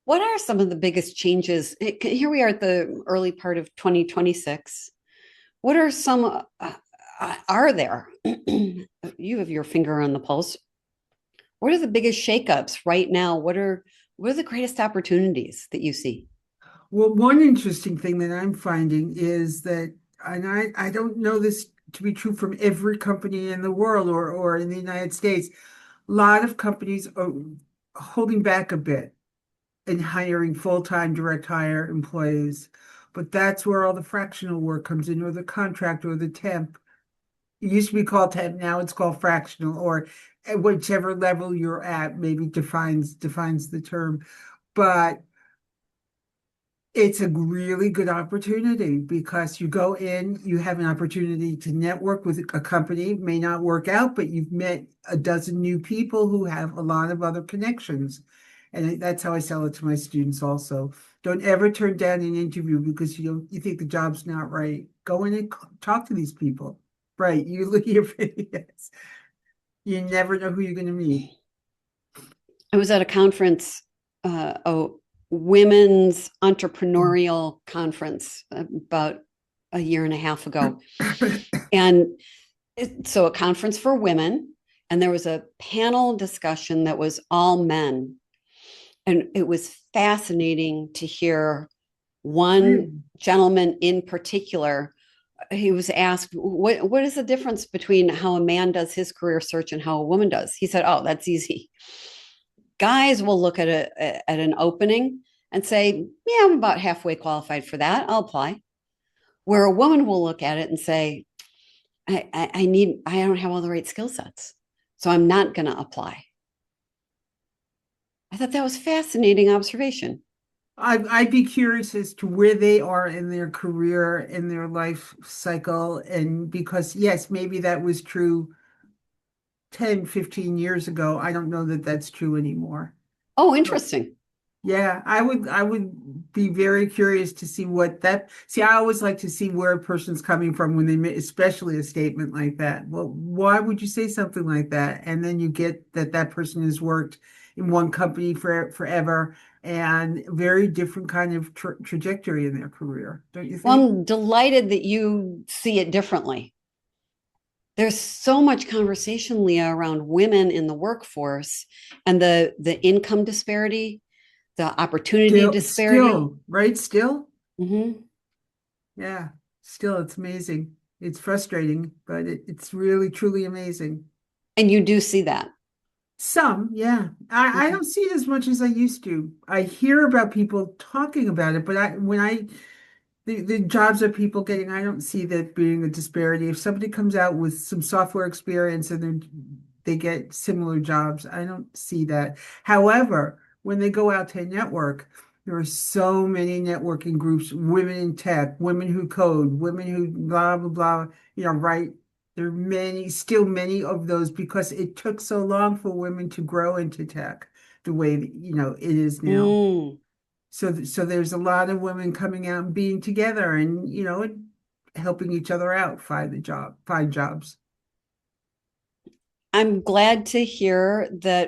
What are some of the biggest changes? Here we are at the early part of 2026. What are some, are there? You have your finger on the pulse. What are the biggest shakeups right now? What are the greatest opportunities that you see? Well, one interesting thing that I'm finding is that, and I don't know this to be true from every company in the world or in the United States, a lot of companies are holding back a bit in hiring full-time direct hire employees. But that's where all the fractional work comes in, or the contract or the temp. It used to be called temp, now it's called fractional, or at whichever level you're at, maybe defines the term. But it's a really good opportunity because you go in, you have an opportunity to network with a company. It may not work out, but you've met a dozen new people who have a lot of other connections. And that's how I sell it to my students also. Don't ever turn down an interview because you think the job's not right. Go in and talk to these people. Right. You look at your yes. You never know who you're going to meet. I was at a conference, a women's entrepreneurial conference about a year and a half ago. And so a conference for women, and there was a panel discussion that was all men. And it was fascinating to hear one Really? gentleman in particular. He was asked, what is the difference between how a man does his career search and how a woman does? He said, oh, that's easy. Guys will look at at an opening and say, yeah, I'm about halfway qualified for that. I'll apply. Where a woman will look at it and say, I don't have all the right skill sets, so I'm not going to apply. I thought that was fascinating observation. I'd be curious as to where they are in their career, in their life cycle. And because, yes, maybe that was true 10, 15 years ago. I don't know that that's true anymore. Oh, So, interesting. yeah, I would be very curious to see see, I always like to see where a person's coming from when they make, especially a statement like that. Well, why would you say something like that? And then you get that that person has worked in one company for forever and very different kind of trajectory in their career, don't you Well, think? I'm delighted that you see it differently. There's so much conversation, Leah, around women in the workforce and the income disparity, the opportunity disparity. Right? Still? Mhm. Yeah, still, it's amazing. It's frustrating, but it's really, truly amazing. And you do see that. Some, yeah. I Okay. don't see it as much as I used to. I hear about people talking about it, but the jobs that people getting, I don't see that being a disparity. If somebody comes out with some software experience and they get similar jobs, I don't see that. However, when they go out to network, there are so many networking groups, women in tech, women who code, women who blah, blah, blah, right? There are still many of those because it took so long for women to grow into tech the way that, it is now. Mm. So there's a lot of women coming out and being together and, and helping each other out, find jobs. I'm glad to hear that